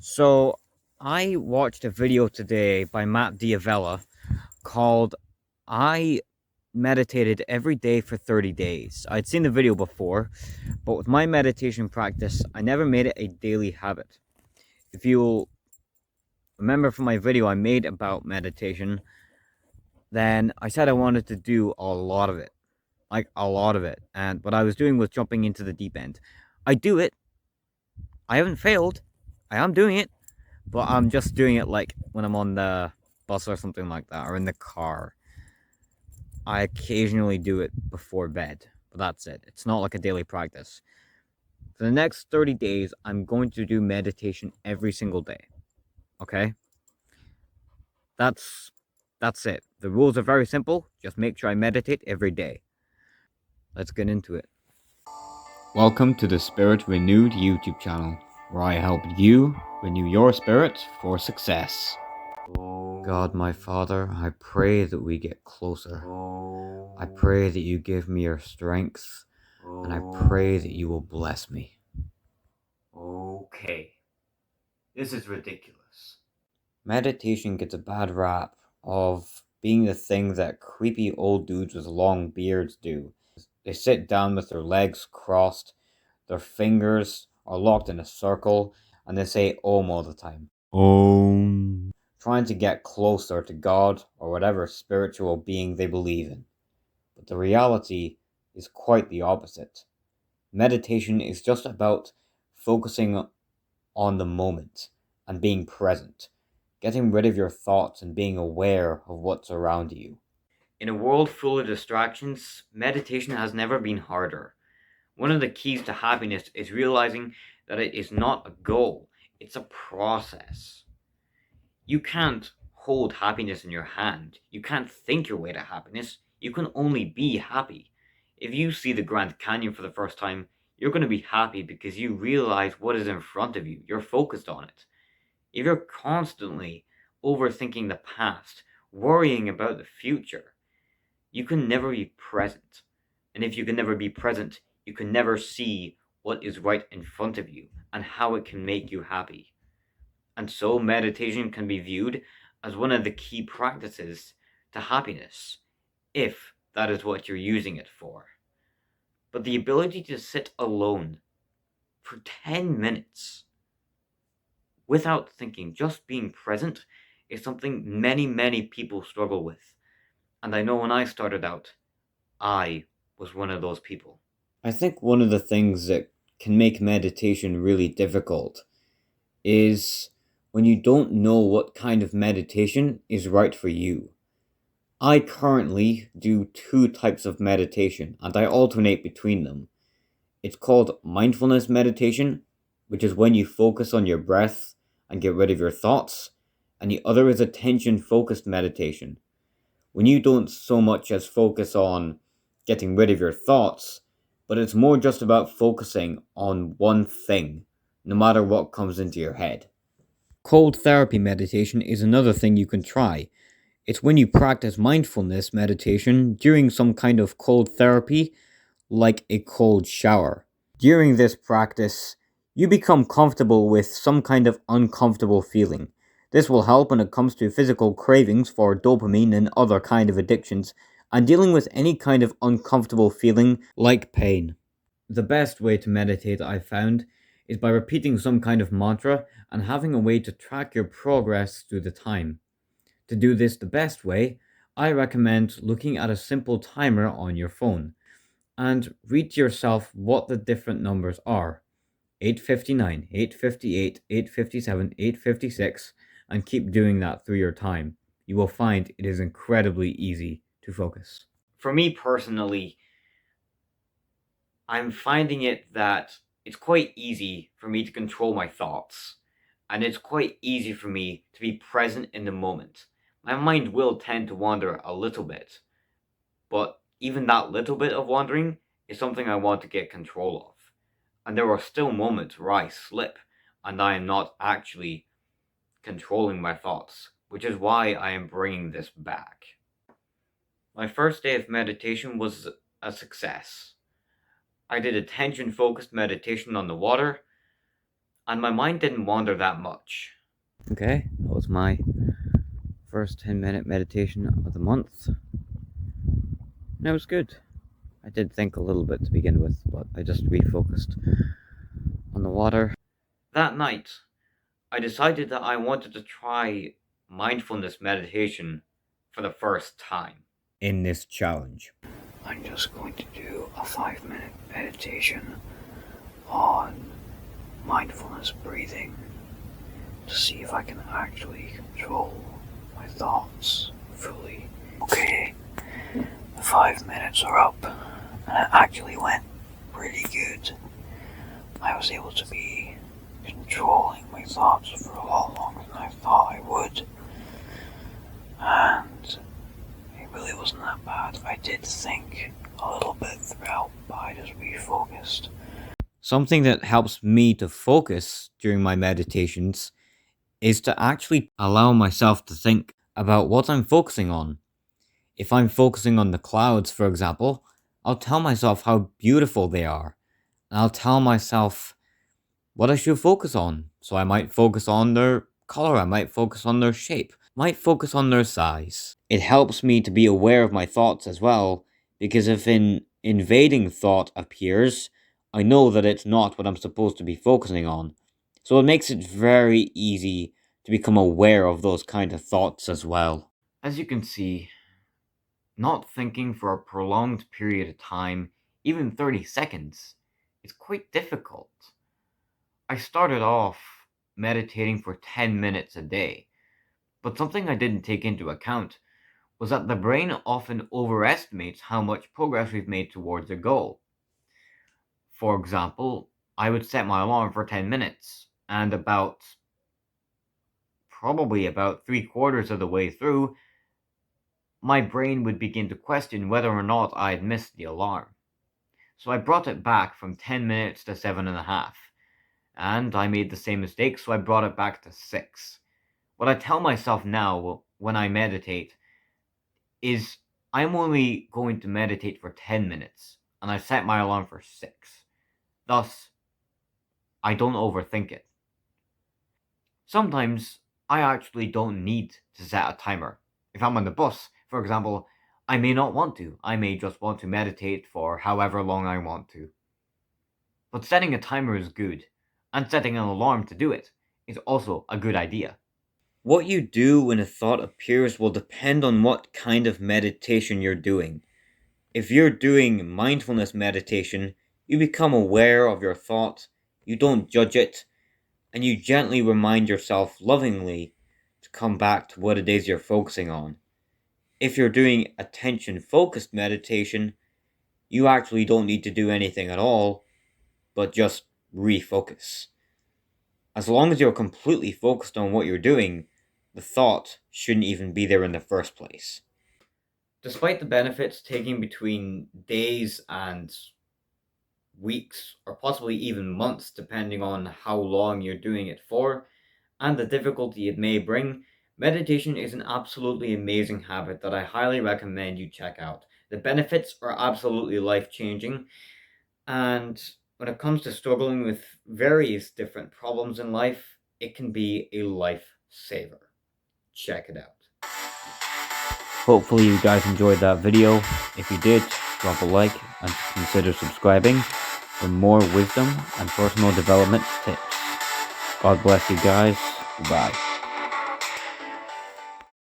So I watched a video today by Matt Diavella called I meditated every day for 30 days. I'd seen the video before, but with my meditation practice, I never made it a daily habit. If you'll remember from my video I made about meditation, then I said I wanted to do a lot of it, like a lot of it. And what I was doing was jumping into the deep end. I do it. I haven't failed. I am doing it. But I'm just doing it like when I'm on the bus or something like that, or in the car. I occasionally do it before bed, but that's it. It's not like a daily practice. For the next 30 days, I'm going to do meditation every single day. Okay? That's that's it. The rules are very simple. Just make sure I meditate every day. Let's get into it. Welcome to the Spirit Renewed YouTube channel, where I help you renew your spirit for success. God, my Father, I pray that we get closer. I pray that you give me your strength, and I pray that you will bless me. Okay, this is ridiculous. Meditation gets a bad rap of being the thing that creepy old dudes with long beards do. They sit down with their legs crossed, their fingers are locked in a circle, and they say Om all the time. Om. Trying to get closer to God or whatever spiritual being they believe in. But the reality is quite the opposite. Meditation is just about focusing on the moment and being present, getting rid of your thoughts and being aware of what's around you. In a world full of distractions, meditation has never been harder. One of the keys to happiness is realizing that it is not a goal, it's a process. You can't hold happiness in your hand. You can't think your way to happiness. You can only be happy. If you see the Grand Canyon for the first time, you're going to be happy because you realize what is in front of you. You're focused on it. If you're constantly overthinking the past, worrying about the future, you can never be present. And if you can never be present, you can never see what is right in front of you and how it can make you happy. And so meditation can be viewed as one of the key practices to happiness, if that is what you're using it for. But the ability to sit alone for 10 minutes without thinking, just being present, is something many, many people struggle with. And I know when I started out, I was one of those people. I think one of the things that can make meditation really difficult is when you don't know what kind of meditation is right for you. I currently do two types of meditation and I alternate between them. It's called mindfulness meditation, which is when you focus on your breath and get rid of your thoughts, and the other is attention focused meditation, when you don't so much as focus on getting rid of your thoughts, but it's more just about focusing on one thing, no matter what comes into your head. Cold therapy meditation is another thing you can try. It's when you practice mindfulness meditation during some kind of cold therapy, like a cold shower. During this practice, you become comfortable with some kind of uncomfortable feeling. This will help when it comes to physical cravings for dopamine and other kind of addictions, and dealing with any kind of uncomfortable feeling like pain. The best way to meditate, I've found, is by repeating some kind of mantra and having a way to track your progress through the time. To do this the best way, I recommend looking at a simple timer on your phone and read to yourself what the different numbers are: 8:59, 8:58, 8:57, 8:56, and keep doing that through your time. You will find it is incredibly easy to focus. For me personally, I'm finding it that it's quite easy for me to control my thoughts, and it's quite easy for me to be present in the moment. My mind will tend to wander a little bit, but even that little bit of wandering is something I want to get control of. And there are still moments where I slip and I am not actually controlling my thoughts, which is why I am bringing this back. My first day of meditation was a success. I did attention focused meditation on the water. and my mind didn't wander that much. Okay, that was my first 10-minute meditation of the month. And it was good. I did think a little bit to begin with, but I just refocused on the water. That night, I decided that I wanted to try mindfulness meditation for the first time in this challenge. I'm just going to do a 5-minute meditation on mindfulness breathing to see if I can actually control my thoughts fully. Okay, the 5 minutes are up, and it actually went pretty good. I was able to be controlling my thoughts for a lot longer than I thought I would, and it really wasn't that bad. I did think a little bit throughout, but I just refocused. Something that helps me to focus during my meditations is to actually allow myself to think about what I'm focusing on. If I'm focusing on the clouds, for example, I'll tell myself how beautiful they are. And I'll tell myself what I should focus on. So I might focus on their color, I might focus on their shape, might focus on their size. It helps me to be aware of my thoughts as well, because if an invading thought appears, I know that it's not what I'm supposed to be focusing on. So it makes it very easy to become aware of those kind of thoughts as well. As you can see, not thinking for a prolonged period of time, even 30 seconds, is quite difficult. I started off meditating for 10 minutes a day, but something I didn't take into account was that the brain often overestimates how much progress we've made towards a goal. For example, I would set my alarm for 10 minutes, and probably about 3/4 of the way through, my brain would begin to question whether or not I had missed the alarm. So I brought it back from 10 minutes to 7.5. And I made the same mistake, so I brought it back to 6. What I tell myself now when I meditate is I'm only going to meditate for 10 minutes, and I set my alarm for 6. Thus, I don't overthink it. Sometimes I actually don't need to set a timer. If I'm on the bus, for example, I may not want to. I may just want to meditate for however long I want to. But setting a timer is good, and setting an alarm to do it is also a good idea. What you do when a thought appears will depend on what kind of meditation you're doing. If you're doing mindfulness meditation, you become aware of your thought, you don't judge it, and you gently remind yourself lovingly to come back to what it is you're focusing on. If you're doing attention-focused meditation, you actually don't need to do anything at all, but just refocus. As long as you're completely focused on what you're doing, the thought shouldn't even be there in the first place. Despite the benefits taking between days and weeks, or possibly even months, depending on how long you're doing it for, and the difficulty it may bring, meditation is an absolutely amazing habit that I highly recommend you check out. The benefits are absolutely life-changing, and when it comes to struggling with various different problems in life, it can be a lifesaver. Check it out. Hopefully you guys enjoyed that video. If you did, drop a like and consider subscribing for more wisdom and personal development tips. God bless you guys. Goodbye.